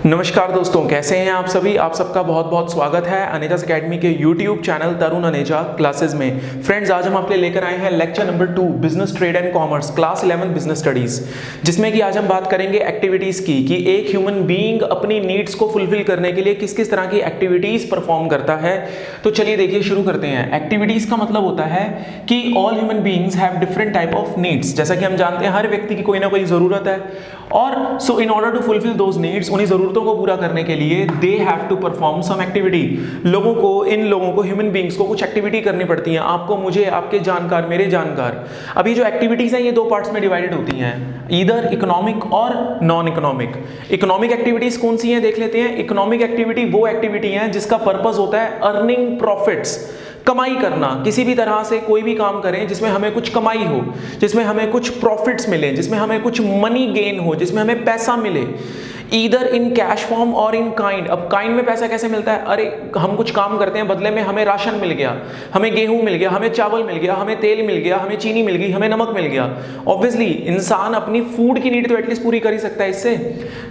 नमस्कार दोस्तों, कैसे हैं आप सभी। आप सबका बहुत बहुत स्वागत है अनेजास एकेडमी के यूट्यूब चैनल तरुण अनेजा क्लासेस में। फ्रेंड्स, आज हम आपके लिए लेकर आए हैं lecture number 2 business trade and commerce class 11 business studies, जिसमें कि आज हम बात करेंगे एक्टिविटीज की कि एक ह्यूमन बीइंग अपनी नीड्स को फुलफिल करने के लिए किस किस तरह की एक्टिविटीज परफॉर्म करता है। तो चलिए देखिए, शुरू करते हैं। एक्टिविटीज का मतलब होता है कि all human beings have different type of needs. जैसा कि हम जानते हैं, हर व्यक्ति की कोई ना कोई जरूरत है, और so in order to fulfil those needs, उन्हीं जरूरतों को पूरा करने के लिए they have to perform some activity. इन लोगों को ह्यूमन बीइंग्स को कुछ एक्टिविटी करनी पड़ती है। आपको, मुझे, आपके जानकार, मेरे जानकार। अभी जो एक्टिविटीज हैं ये दो पार्ट्स में डिवाइडेड होती हैं, ईदर इकोनॉमिक और नॉन इकोनॉमिक। इकोनॉमिक एक्टिविटीज कौन सी हैं देख लेते हैं। इकोनॉमिक एक्टिविटी वो एक्टिविटी है जिसका पर्पस होता है अर्निंग प्रॉफिट्स, कमाई करना। किसी भी तरह से कोई भी काम करें जिसमें हमें कुछ कमाई हो, जिसमें हमें कुछ प्रॉफिट्स मिले, जिसमें हमें कुछ मनी गेन हो, जिसमें हमें पैसा मिले, ईदर इन कैश फॉर्म और इन काइंड। अब काइंड में पैसा कैसे मिलता है? अरे, हम कुछ काम करते हैं, बदले में हमें राशन मिल गया, हमें गेहूं मिल गया, हमें चावल मिल गया, हमें तेल मिल गया, हमें चीनी मिल गई, हमें नमक मिल गया। ऑब्वियसली इंसान अपनी फूड की नीड तो एटलीस्ट पूरी कर ही सकता है इससे।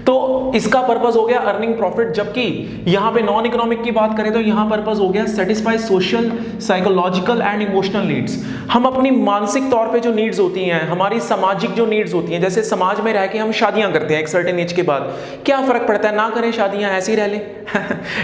तो इसका पर्पस हो गया अर्निंग प्रॉफिट। जबकि यहां पे नॉन इकोनॉमिक की बात करें तो यहां पर्पस हो गया satisfy social, psychological and emotional needs. हम अपनी मानसिक तौर पे जो नीड्स होती हैं, हमारी सामाजिक जो नीड्स होती हैं, जैसे समाज में रह के हम शादियां करते हैं एक सर्टेन एज के बाद, क्या फर्क पड़ता है, ना करें शादियां, ऐसे ही रह लें?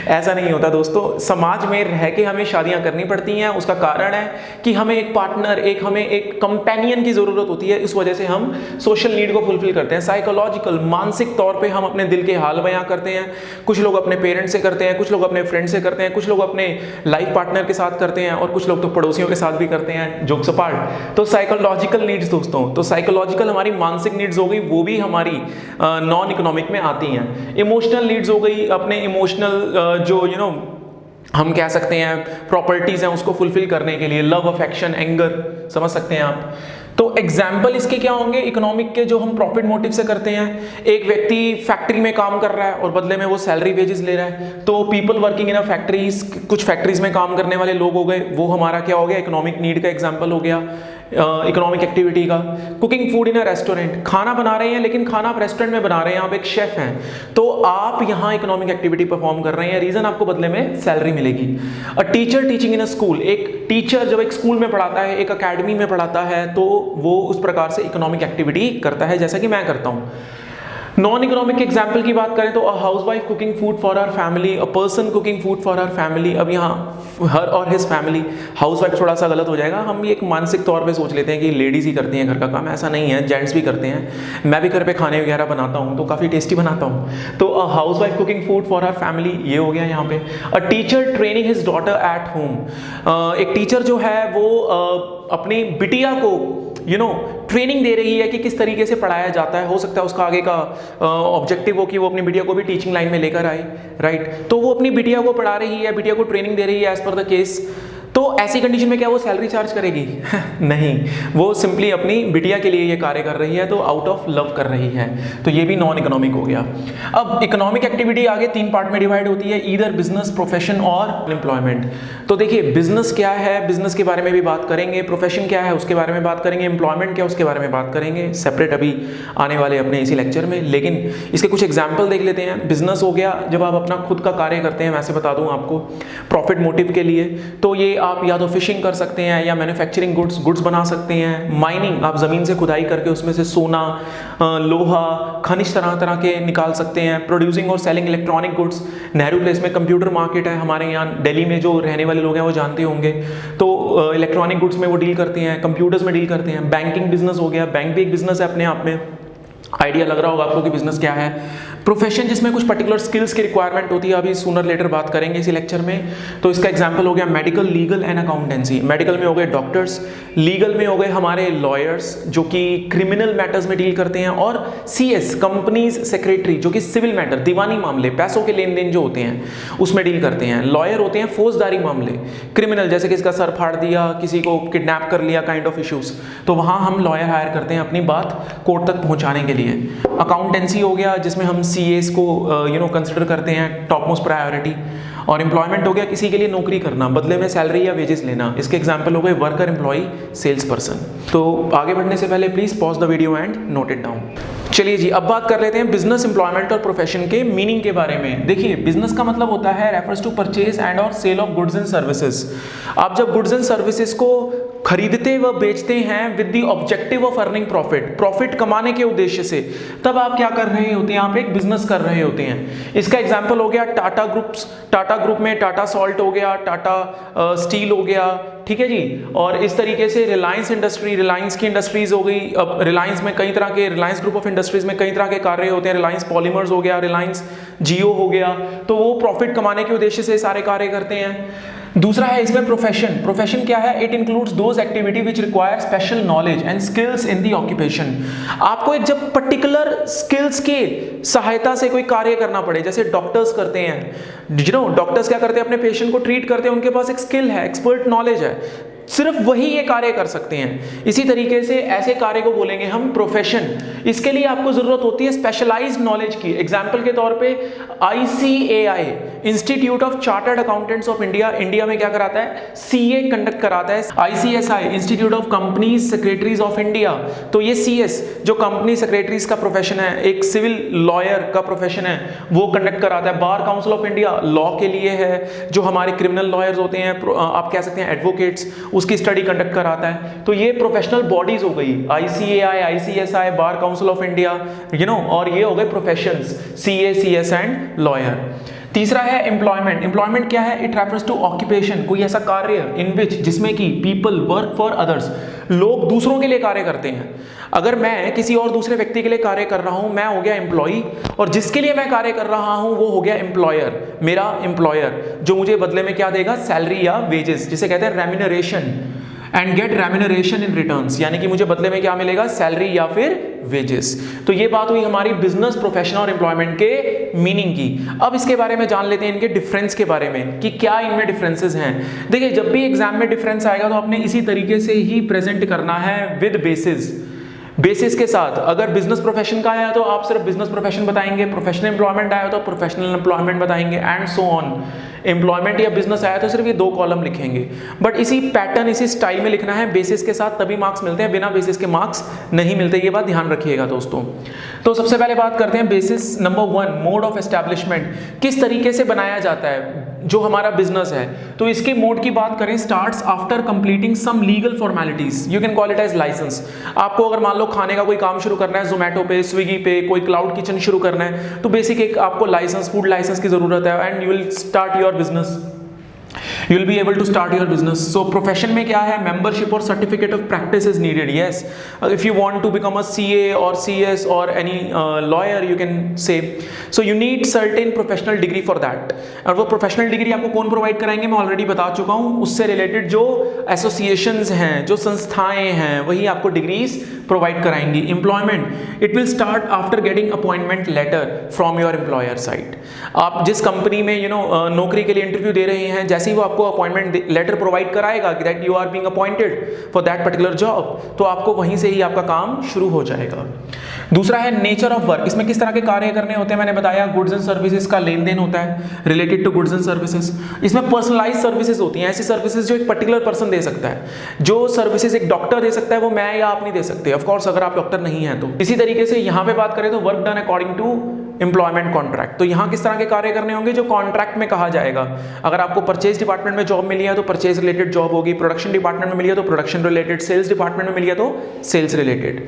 ऐसा नहीं होता दोस्तों। समाज में रह के हमें शादियां करनी पड़ती हैं। उसका कारण है कि हमें एक पार्टनर, हमें एक कंपेनियन की जरूरत होती है। इस वजह से हम सोशल नीड को फुलफिल करते हैं। साइकोलॉजिकल, मानसिक तौर पे हम अपने दिल के हाल बयां करते हैं। कुछ लोग अपने पेरेंट्स से करते हैं, कुछ लोग अपने फ्रेंड से करते हैं, कुछ लोग अपने लाइफ पार्टनर के साथ करते हैं, और कुछ लोग तो पड़ोसियों के साथ भी करते हैं, जोक्स अपार्ट। तो साइकोलॉजिकल नीड्स दोस्तों, तो साइकोलॉजिकल हमारी मानसिक नीड्स हो गई, वो भी हमारी नॉन इकोनॉमिक में आती हैं। इमोशनल नीड्स हो गई, अपने इमोशनल जो हम कह सकते हैं प्रॉपर्टीज हैं, उसको फुलफिल करने के लिए, लव, अफेक्शन, एंगर, समझ सकते हैं आप। तो एग्जाम्पल इसके क्या होंगे इकोनॉमिक के, जो हम प्रॉफिट मोटिव से करते हैं। एक व्यक्ति फैक्ट्री में काम कर रहा है और बदले में वो सैलरी वेजेस ले रहा है, तो people working in a factories, कुछ फैक्ट्रीज में काम करने वाले लोग हो गए, वो हमारा क्या हो गया, इकोनॉमिक नीड का एग्जाम्पल हो गया, इकोनॉमिक एक्टिविटी का। Cooking food in a restaurant, खाना बना रहे हैं लेकिन खाना आप रेस्टोरेंट में बना रहे हैं, आप एक शेफ हैं, तो आप यहाँ इकोनॉमिक एक्टिविटी परफॉर्म कर रहे हैं। रीजन, आपको बदले में सैलरी मिलेगी। A teacher teaching in a school, एक टीचर जब एक स्कूल में पढ़ाता है, एक अकेडमी में पढ़ाता है, तो वो उस प्रकार से इकोनॉमिक एक्टिविटी करता है, जैसा कि मैं करता हूँ। नॉन इकोनॉमिक एग्जाम्पल की बात करें तो a housewife cooking food for our family, a person cooking food for our family. अब यहाँ हर और हिज फैमिली, हाउसवाइफ थोड़ा सा गलत हो जाएगा। हम ये एक मानसिक तौर पे सोच लेते हैं कि लेडीज ही करती हैं घर का काम, ऐसा नहीं है, जेंट्स भी करते हैं। मैं भी घर पे खाने वगैरह बनाता हूँ, तो काफ़ी टेस्टी बनाता हूँ। तो a housewife cooking food for our family, ये हो गया यहाँ पे। A teacher training his daughter at home, एक टीचर जो है वो अपनी बिटिया को ट्रेनिंग दे रही है कि किस तरीके से पढ़ाया जाता है। हो सकता है उसका आगे का ऑब्जेक्टिव हो कि वो अपनी बिटिया को भी टीचिंग लाइन में लेकर आए, राइट। तो वो अपनी बिटिया को पढ़ा रही है, बिटिया को ट्रेनिंग दे रही है एज पर द केस। तो ऐसी कंडीशन में क्या वो सैलरी चार्ज करेगी? नहीं, वो सिंपली अपनी बिटिया के लिए ये कार्य कर रही है, तो आउट ऑफ लव कर रही है। तो ये भी नॉन इकोनॉमिक हो गया। अब इकोनॉमिक एक्टिविटी आगे 3 पार्ट में डिवाइड होती है, ईदर बिजनेस, प्रोफेशन और एम्प्लॉयमेंट। तो देखिए, बिजनेस क्या है, बिजनेस के बारे में भी बात करेंगे, प्रोफेशन क्या है उसके बारे में बात करेंगे, एम्प्लॉयमेंट क्या है उसके बारे में बात करेंगे सेपरेट अभी आने वाले अपने इसी लेक्चर में। लेकिन इसके कुछ एग्जाम्पल देख लेते हैं। बिजनेस हो गया जब आप अपना खुद का कार्य करते हैं, वैसे बता दूं आपको, प्रॉफिट मोटिव के लिए, तो ये आप या तो फिशिंग कर सकते हैं या मैन्युफैक्चरिंग गुड्स बना सकते हैं। माइनिंग, आप जमीन से खुदाई करके उसमें से सोना, लोहा, खनिज तरह तरह के निकाल सकते हैं। प्रोड्यूसिंग और selling electronic goods, Nehru place में कंप्यूटर मार्केट है हमारे यहाँ दिल्ली में, जो रहने वाले लोग हैं वो जानते होंगे। तो इलेक्ट्रॉनिक गुड्स में वो डील करते हैं, कंप्यूटर्स में डील करते हैं। बैंकिंग बिजनेस हो गया, बैंक भी एक बिजनेस है अपने आप में, आइडिया लग रहा होगा आपको कि बिजनेस क्या है। प्रोफेशन, जिसमें कुछ पर्टिकुलर स्किल्स की रिक्वायरमेंट होती है, अभी सूनर लेटर बात करेंगे इसी लेक्चर में। तो इसका एग्जांपल हो गया medical, legal and accountancy. Medical में हो गए डॉक्टर्स, लीगल में हो गए हमारे लॉयर्स जो कि क्रिमिनल मैटर्स में डील करते हैं, और सीएस, कंपनीज सेक्रेटरी, जो कि सिविल मैटर, दीवानी मामले, पैसों के लेन देन जो होते हैं उसमें डील करते हैं। लॉयर होते हैं फौजदारी मामले, क्रिमिनल, जैसे किसी का सर फाड़ दिया, किसी को किडनैप कर लिया, काइंड ऑफ इश्यूज, तो वहाँ हम लॉयर हायर करते हैं अपनी बात कोर्ट तक पहुँचाने के लिए। अकाउंटेंसी हो गया जिसमें हम सीएस को कंसिडर करते हैं टॉप मोस्ट प्रायोरिटी। और एम्प्लॉयमेंट हो गया किसी के लिए नौकरी करना, बदले में सैलरी या वेजेस लेना। इसके एग्जाम्पल हो गए वर्कर, एम्प्लॉय, सेल्स पर्सन। तो आगे बढ़ने से पहले please pause the video and note it down. चलिए जी, अब बात कर लेते हैं बिजनेस, एम्प्लॉयमेंट और प्रोफेशन के मीनिंग के बारे में। देखिए, बिजनेस का मतलब होता है रेफर्स टू परचेज एंड और sale of goods and services. आप जब गुड्स एंड सर्विसेज को खरीदते व बेचते हैं with the objective of earning profit, profit कमाने के उद्देश्य से, तब आप क्या कर रहे होते हैं? आप एक बिजनेस कर रहे होते हैं। इसका एग्जांपल हो गया टाटा ग्रुप्स, टाटा ग्रुप में टाटा सॉल्ट हो गया, टाटा स्टील हो गया, ठीक है जी। और इस तरीके से रिलायंस इंडस्ट्री, रिलायंस की इंडस्ट्रीज हो गई। अब रिलायंस में कई तरह के, रिलायंस ग्रुप ऑफ इंडस्ट्रीज में कई तरह के कार्य होते हैं। रिलायंस पॉलीमर्स हो गया, रिलायंस जियो हो गया, तो वो प्रॉफिट कमाने के उद्देश्य से सारे कार्य करते हैं। दूसरा है इसमें प्रोफेशन। प्रोफेशन क्या है? It includes those activity which require special knowledge and skills in the occupation. आपको एक जब पर्टिकुलर स्किल्स के सहायता से कोई कार्य करना पड़े, जैसे डॉक्टर्स करते हैं, डॉक्टर्स क्या करते हैं? अपने पेशेंट को ट्रीट करते हैं, उनके पास एक स्किल है, एक्सपर्ट नॉलेज है, सिर्फ वही ये कार्य कर सकते हैं। इसी तरीके से ऐसे कार्य को बोलेंगे हम प्रोफेशन। इसके लिए आपको जरूरत होती है स्पेशलाइज्ड नॉलेज की। एग्जांपल के तौर पे ICAI, institute of chartered accountants of India, India में क्या कराता है? CA कंडक्ट कराता है। ICSI, institute of companies secretaries of India, तो ये CS जो कंपनी सेक्रेटरीज का प्रोफेशन है, एक सिविल लॉयर का प्रोफेशन है, वो कंडक्ट कराता है। बार काउंसिल ऑफ इंडिया लॉ के लिए है, जो हमारे क्रिमिनल लॉयर्स होते हैं, आप कह सकते हैं एडवोकेट्स, उसकी स्टडी कंडक्ट कराता है। तो ये प्रोफेशनल बॉडीज हो गई, ICAI, ICSI, bar council of India, और ये हो गए professions, CA, CS and lawyer. तीसरा है एम्प्लॉयमेंट। एम्प्लॉयमेंट क्या है? इट रेफर्स टू ऑक्यूपेशन, कोई ऐसा कार्य इन विच, जिसमें कि पीपल वर्क फॉर अदर्स, लोग दूसरों के लिए कार्य करते हैं। अगर मैं किसी और दूसरे व्यक्ति के लिए कार्य कर रहा हूं, मैं हो गया एम्प्लॉई, और जिसके लिए मैं कार्य कर रहा हूं वो हो गया एम्प्लॉयर, मेरा एम्प्लॉयर, जो मुझे बदले में क्या देगा? सैलरी या वेजेस, जिसे कहते हैं remuneration, and get remuneration in returns, यानी कि मुझे बदले में क्या मिलेगा? सैलरी या फिर वेजेस। तो ये बात हुई हमारी बिजनेस, प्रोफेशन और एम्प्लॉयमेंट के मीनिंग की। अब इसके बारे में जान लेते हैं, इनके डिफरेंस के बारे में, कि क्या इनमें डिफरेंसेस हैं। देखिए, जब भी एग्जाम में डिफरेंस आएगा तो आपने इसी तरीके से ही प्रेजेंट करना है, विद बेसिस के साथ। अगर बिजनेस प्रोफेशन का आया तो आप सिर्फ बिजनेस प्रोफेशन बताएंगे, प्रोफेशनल एम्प्लॉयमेंट आया तो प्रोफेशनल एम्प्लॉयमेंट बताएंगे, एंड सो ऑन। एम्प्लॉयमेंट या बिजनेस आया तो सिर्फ ये 2 कॉलम लिखेंगे। बट इसी पैटर्न, इसी स्टाइल में लिखना है, बेसिस के साथ, तभी मार्क्स मिलते हैं, बिना बेसिस के मार्क्स नहीं मिलते। ये बात ध्यान रखिएगा दोस्तों। तो सबसे पहले बात करते हैं basis number 1, mode of establishment, किस तरीके से बनाया जाता है जो हमारा बिजनेस है। तो इसके मोड की बात करें, starts after completing some legal formalities, you can call it as licence. आपको अगर मान लो खाने का कोई काम शुरू करना है, जोमेटो पे, स्विगी पे, कोई क्लाउड किचन शुरू करना है, तो बेसिक एक आपको लाइसेंस, फूड लाइसेंस की जरूरत है, and you will start your business, you will be able to start your business. So profession में क्या है? membership or certificate of practice is needed. Yes, if you want to become a CA or CS or any lawyer, you can say, so you need certain professional degree for that. और वो professional degree आपको कौन provide कराएंगे? मैं already बता चुका हूँ। उससे related जो associations हैं, जो संस्थाएं हैं, वही आपको degrees provide कराएंगी। Employment, it will start after getting appointment letter from your employer side. आप जिस कंपनी में नौकरी के लिए इंटरव्यू दे रहे हैं, जैसे ही वो आपको अपॉइंटमेंट लेटर प्रोवाइड कराएगा कि that you are being appointed for that particular job, तो आपको वहीं से ही आपका काम शुरू हो जाएगा। दूसरा है नेचर ऑफ वर्क। इसमें किस तरह के कार्य करने होते हैं? मैंने बताया गुड्स एंड सर्विसेज का लेन देन होता है related to goods and services. इसमें पर्सनलाइज सर्विसेज होती हैं, ऐसी सर्विसेज जो एक पर्टिकुलर पर्सन दे सकता है। जो सर्विसेज एक डॉक्टर दे सकता है वो मैं या आप नहीं दे सकते, ऑफ कोर्स, अगर आप डॉक्टर नहीं हैं तो। इसी तरीके से यहाँ पे बात करें तो work done according to employment contract. तो यहाँ किस तरह के कार्य करने होंगे? जो कॉन्ट्रैक्ट में कहा जाएगा। अगर आपको परचेज डिपार्टमेंट में जॉब मिली है तो परचेज रिलेटेड जॉब होगी, प्रोडक्शन डिपार्टमेंट में मिली है तो प्रोडक्शन रिलेटेड, सेल्स डिपार्टमेंट में मिली है तो sales related.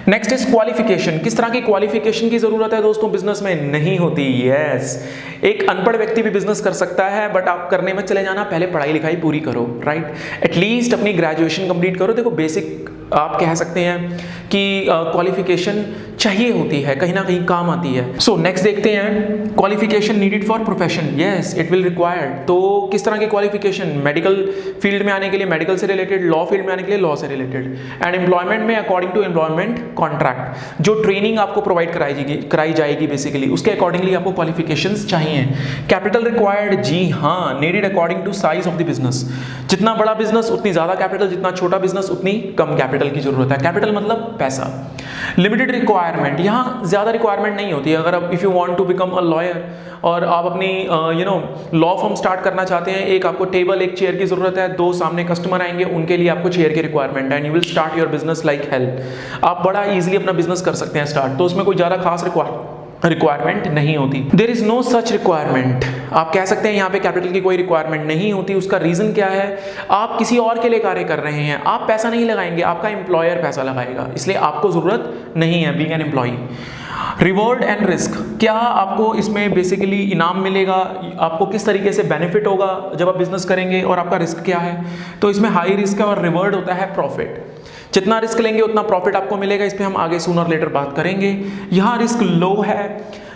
Next is qualification. किस तरह की क्वालिफिकेशन की जरूरत है दोस्तों बिजनेस में? नहीं होती। यस, एक अनपढ़ व्यक्ति भी बिजनेस कर सकता है, बट आप करने में चले जाना, पहले पढ़ाई लिखाई पूरी करो, राइट? एटलीस्ट अपनी ग्रेजुएशन कंप्लीट करो। देखो, बेसिक आप कह सकते हैं कि क्वालिफिकेशन चाहिए होती है, कहीं ना कहीं काम आती है। सो नेक्स्ट देखते हैं, qualification needed for profession. Yes, it will required. तो किस तरह की क्वालिफिकेशन? मेडिकल फील्ड में आने के लिए मेडिकल से रिलेटेड, लॉ फील्ड में आने के लिए लॉ से रिलेटेड, एंड एम्प्लॉयमेंट में अकॉर्डिंग टू एम्प्लॉयमेंट कॉन्ट्रैक्ट। जो ट्रेनिंग आपको प्रोवाइड कराई जाएगी बेसिकली, उसके अकॉर्डिंगली आपको क्वालिफिकेशंस चाहिए। कैपिटल रिक्वायर्ड, जी हाँ, needed according to size of the business. जितना बड़ा बिजनेस उतनी ज्यादा कैपिटल, जितना छोटा बिजनेस उतनी कम कैपिटल की जरूरत है। कैपिटल मतलब पैसा। लिमिटेड रिक्वायर्ड, रिक्वायरमेंट, यहाँ ज़्यादा रिक्वायरमेंट नहीं होती है। अगर आप if you want to become a lawyer और आप अपनी लॉ फर्म स्टार्ट करना चाहते हैं, एक आपको टेबल एक चेयर की ज़रूरत है, 2 सामने कस्टमर आएंगे, उनके लिए आपको चेयर की रिक्वायरमेंट है, and you will start your business like hell. आप बड़ा ईजिली अपना बिजनेस कर सकते हैं स्टार्ट, तो उसमें कोई ज़्यादा खास रिक्वायरमेंट नहीं होती। There is no such requirement. आप कह सकते हैं यहाँ पे कैपिटल की कोई रिक्वायरमेंट नहीं होती। उसका रीजन क्या है? आप किसी और के लिए कार्य कर रहे हैं, आप पैसा नहीं लगाएंगे, आपका एम्प्लॉयर पैसा लगाएगा, इसलिए आपको जरूरत नहीं है being an employ. Reward and risk, क्या आपको इसमें बेसिकली इनाम मिलेगा, आपको किस तरीके से बेनिफिट होगा जब आप बिजनेस करेंगे, और आपका रिस्क क्या है? तो इसमें हाई रिस्क है और रिवॉर्ड होता है प्रॉफिट। जितना रिस्क लेंगे उतना प्रॉफिट आपको मिलेगा, इस पर हम आगे सूनर लेटर बात करेंगे। यहाँ रिस्क लो है,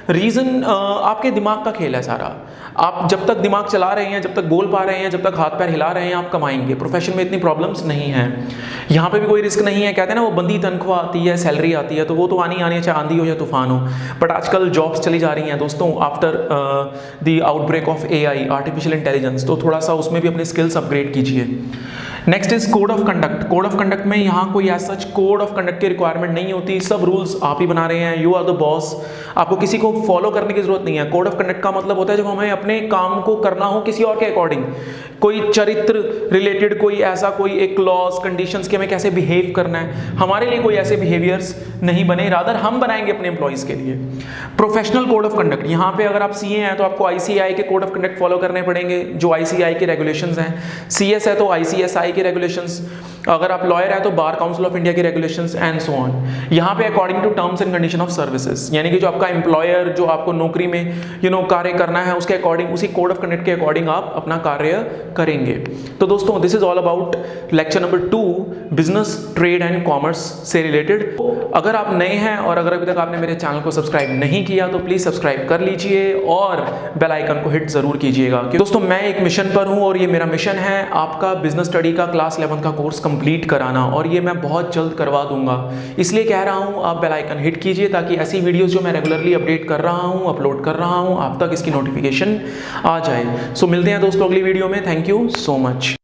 रीज़न आपके दिमाग का खेल है सारा। आप जब तक दिमाग चला रहे हैं, जब तक बोल पा रहे हैं, जब तक हाथ पैर हिला रहे हैं, आप कमाएंगे। प्रोफेशन में इतनी प्रॉब्लम्स नहीं है, यहाँ पे भी कोई रिस्क नहीं है। कहते हैं ना वो बंदी तनख्वाह आती है, सैलरी आती है, तो वो तो आनी है, चाहे आंधी हो या तूफान हो। बट आजकल जॉब्स चली जा रही हैं दोस्तों after the outbreak of AI, artificial intelligence, तो थोड़ा सा उसमें भी अपने स्किल्स अपग्रेड कीजिए। Next is code of conduct. Code of conduct में यहाँ कोई as such code of conduct की रिक्वायरमेंट नहीं होती, सब रूल्स आप ही बना रहे हैं, यू आर द बॉस, आपको किसी को फॉलो करने की जरूरत नहीं है। कोड ऑफ कंडक्ट का मतलब होता है जब हमें अपने काम को करना हो किसी और के अकॉर्डिंग, कोई चरित्र रिलेटेड कोई ऐसा कोई एक लॉज कंडीशंस के हमें कैसे बिहेव करना है, हमारे लिए कोई ऐसे बिहेवियर्स नहीं बने, रादर हम बनाएंगे अपने एम्प्लॉइज के लिए। प्रोफेशनल कोड ऑफ कंडक्ट, यहाँ पे अगर आप CA हैं तो आपको ICAI के कोड ऑफ कंडक्ट फॉलो करने पड़ेंगे, जो ICAI के रेगुलेशंस हैं। CS है तो ICSI के रेगुलेशंस, अगर आप लॉयर है तो बार काउंसिल ऑफ इंडिया के रेगुलेशंस एंड सो ऑन। यहाँ पे according to terms and condition of services, यानी कि जो आपका एम्प्लॉयर जो आपको नौकरी में कार्य करना है उसके अकॉर्डिंग, उसी कोड ऑफ कंडक्ट के अकॉर्डिंग आप अपना कार्य करेंगे। तो दोस्तों this is all about lecture number 2, business, trade and commerce से रिलेटेड। अगर आप नए हैं और अगर अभी तक आपने मेरे चैनल को सब्सक्राइब नहीं किया तो प्लीज सब्सक्राइब कर लीजिए और बेल आइकन को हिट जरूर कीजिएगा। दोस्तों मैं एक मिशन पर हूं और ये मेरा मिशन है आपका बिजनेस स्टडी का क्लास 11 का कोर्स कंप्लीट कराना, और ये मैं बहुत जल्द करवा दूंगा। इसलिए कह रहा हूं आप बेल आइकन हिट कीजिए ताकि ऐसी वीडियोस जो मैं रेगुलरली अपडेट कर रहा हूं, अपलोड कर रहा हूं, आप तक इसकी नोटिफिकेशन आ जाए। सो मिलते हैं दोस्तों अगली वीडियो में। Thank you so much.